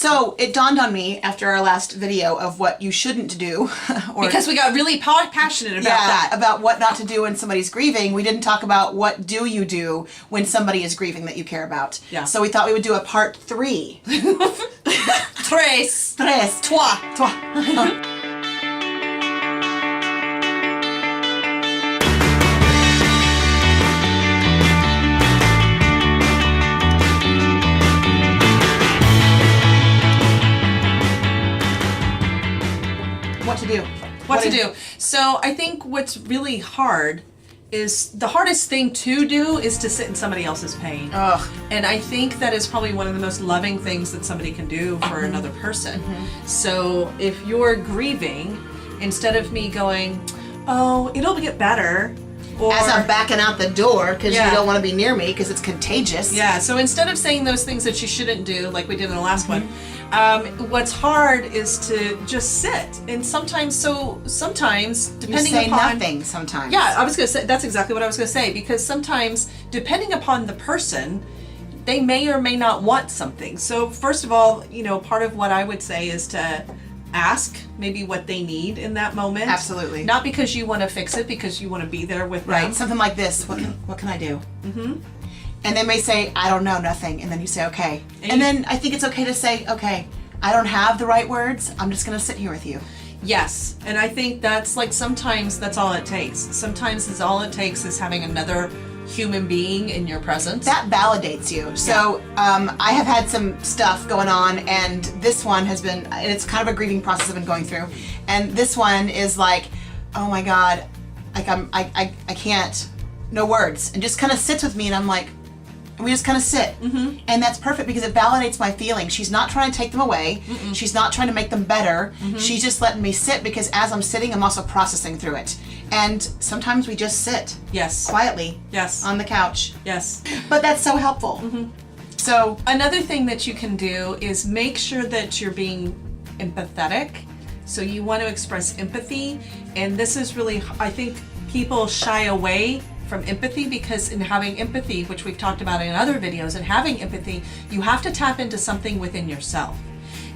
So it dawned on me after our last video of what you shouldn't do. Because we got really passionate about that. About what not to do when somebody's grieving. We didn't talk about what do you do when somebody is grieving that you care about. Yeah. So we thought we would do a part 3. Tres. Trois. What to do. So I think what's really hard is the hardest thing to do is to sit in somebody else's pain. Ugh. And I think that is probably one of the most loving things that somebody can do for another person. So if you're grieving, instead of me going, oh, it'll get better. Or, as I'm backing out the door because you don't want to be near me because it's contagious. Yeah, so instead of saying those things that you shouldn't do, like we did in the last one, what's hard is to just sit. And sometimes, depending you say upon... nothing sometimes. Yeah, I was going to say, that's exactly what I was going to say, because sometimes, depending upon the person, they may or may not want something. So first of all, part of what I would say is to ask maybe what they need in that moment. Absolutely. Not because you want to fix it, because you want to be there with them. Right, something like this. What can I do? And they may say, I don't know, nothing. And then you say, okay. And then I think it's okay to say, okay, I don't have the right words. I'm just going to sit here with you. Yes. And I think that's sometimes that's all it takes. Sometimes all it takes is having another human being in your presence. That validates you. So I have had some stuff going on, and this one has been, it's kind of a grieving process I've been going through. And this one is like, oh my God, like I can't, no words. And just kind of sits with me, and I'm like, and we just kind of sit. And that's perfect because it validates my feelings. She's not trying to take them away. She's not trying to make them better. She's just letting me sit because as I'm sitting, I'm also processing through it. And sometimes we just sit. Yes. Quietly. Yes. On the couch. Yes. But that's so helpful. So another thing that you can do is make sure that you're being empathetic. So you want to express empathy. And this is really, I think people shy away from empathy because in having empathy, which we've talked about in other videos, and having empathy, you have to tap into something within yourself.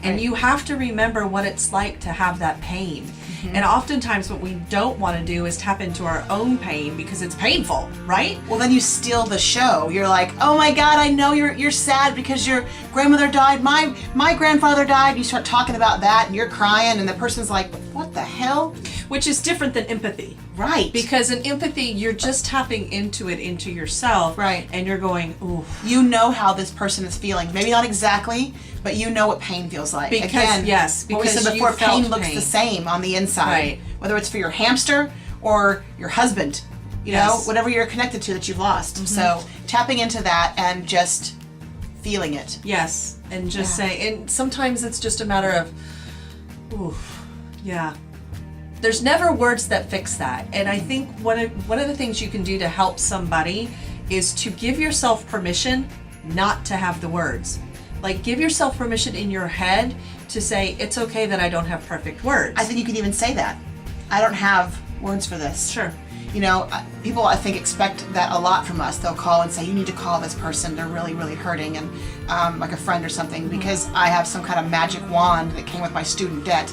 And you have to remember what it's like to have that pain. And oftentimes what we don't want to do is tap into our own pain because it's painful, right? Well, then you steal the show. You're like, oh my God, I know you're sad because your grandmother died. My grandfather died. You start talking about that and you're crying and the person's like, what the hell? Which is different than empathy. Right. Because in empathy, you're just tapping into yourself. Right. And you're going, ooh. You know how this person is feeling. Maybe not exactly, but you know what pain feels like. Because, again, yes, what we because said before, you felt pain looks the same on the inside. Right. Whether it's for your hamster or your husband, you know, whatever you're connected to that you've lost. So tapping into that and just feeling it. Yes. And just say, and sometimes it's just a matter of, ooh, yeah. There's never words that fix that. And I think one of the things you can do to help somebody is to give yourself permission not to have the words. Like, give yourself permission in your head to say, it's okay that I don't have perfect words. I think you can even say that. I don't have words for this. Sure. You know, people, I think, expect that a lot from us. They'll call and say, you need to call this person. They're really, really hurting, and like a friend or something, because I have some kind of magic wand that came with my student debt,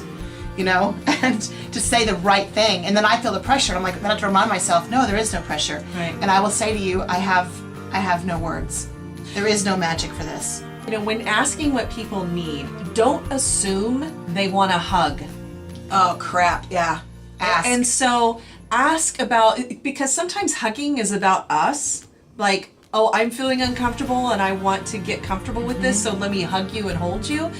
you know, and to say the right thing. And then I feel the pressure. And I'm like, then I have to remind myself, no, there is no pressure. Right. And I will say to you, I have no words. There is no magic for this. You know, when asking what people need, don't assume they want a hug. Oh, crap. Yeah. Ask. And so ask about, because sometimes hugging is about us. Like, oh, I'm feeling uncomfortable and I want to get comfortable with this, so let me hug you and hold you.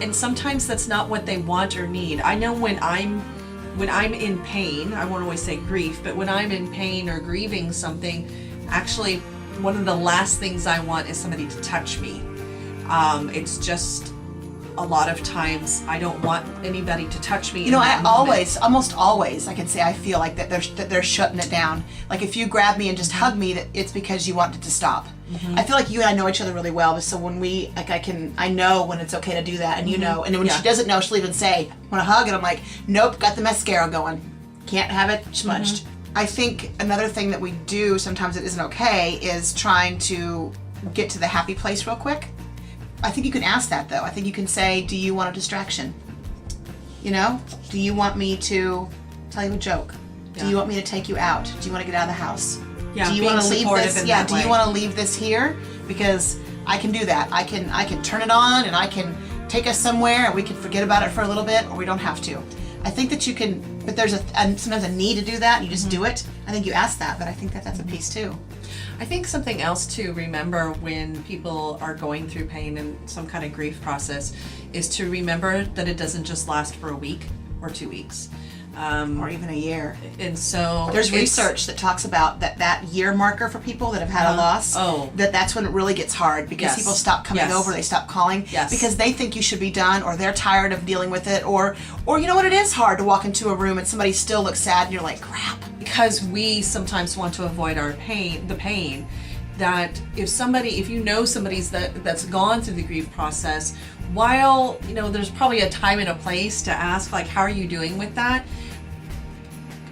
And sometimes that's not what they want or need. I know when I'm in pain, I won't always say grief, but when I'm in pain or grieving something, actually one of the last things I want is somebody to touch me. It's just a lot of times I don't want anybody to touch me. You know, almost always, I can say I feel like that they're shutting it down. Like if you grab me and just hug me, that it's because you want it to stop. I feel like you and I know each other really well, so when we, like, I know when it's okay to do that, and you know, and when she doesn't know, she'll even say, want to hug? And I'm like, nope, got the mascara going. Can't have it smudged. I think another thing that we do sometimes that isn't okay is trying to get to the happy place real quick. I think you can ask that though. I think you can say, do you want a distraction? You know, do you want me to tell you a joke? Do you want me to take you out? Do you want to get out of the house? Yeah, do you being want to leave supportive this? in Yeah, that do way. you want to leave this here? Because I can do that. I can turn it on and I can take us somewhere and we can forget about it for a little bit, or we don't have to. I think that you can, but there's sometimes a need to do that and you just do it. I think you ask that, but I think that that's a piece too. I think something else to remember when people are going through pain and some kind of grief process is to remember that it doesn't just last for a week or 2 weeks. Or even a year. And so There's it's- research that talks about that year marker for people that have had a loss. Oh. That's when it really gets hard because Yes. people stop coming Yes. over, they stop calling Yes. because they think you should be done, or they're tired of dealing with it, or you know what, it is hard to walk into a room and somebody still looks sad and you're like, crap. because we sometimes want to avoid the pain, that if you know somebody's that's gone through the grief process, while there's probably a time and a place to ask, like, how are you doing with that?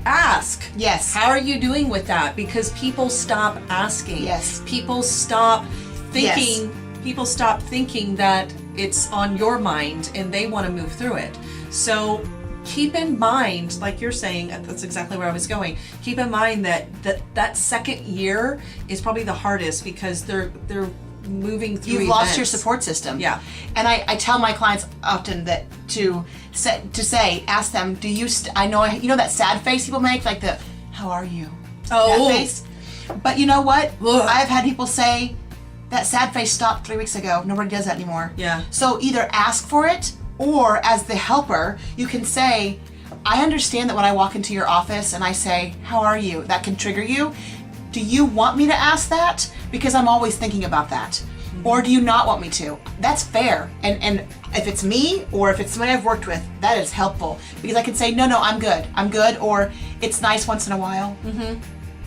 Ask. Yes. How are you doing with that? Because people stop asking. Yes. People stop thinking. Yes. People stop thinking that it's on your mind and they want to move through it. So keep in mind, like you're saying, that's exactly where I was going. Keep in mind that second year is probably the hardest because they're moving through You've lost events. your support system. Yeah. And I tell my clients often that to say, ask them, do you, I know, you know that sad face people make, like the, how are you? Oh. That face. But you know what? Ugh. I've had people say, that sad face stopped 3 weeks ago. Nobody does that anymore. Yeah. So either ask for it, or as the helper, you can say, I understand that when I walk into your office and I say, how are you? That can trigger you. Do you want me to ask that? Because I'm always thinking about that. Or do you not want me to? That's fair. And if it's me or if it's somebody I've worked with, that is helpful. Because I can say, no, I'm good. Or it's nice once in a while. Mm-hmm.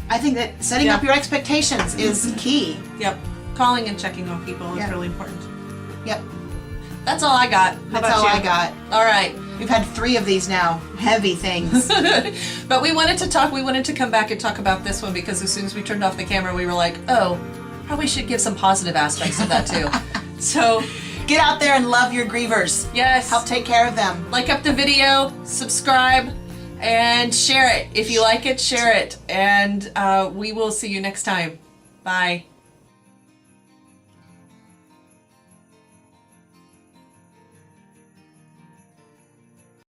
I think that setting up your expectations is key. Yep. Calling and checking on people is Yeah. really important. Yep. That's all I got. How That's about all you? I got. All right. We've had 3 of these now. Heavy things. But we wanted to come back and talk about this one because as soon as we turned off the camera, we were like, oh, probably should give some positive aspects of that too. So Get out there and love your grievers. yes, Help take care of them. like up the video, subscribe, and share it. If you like it, share it. And we will see you next time. Bye.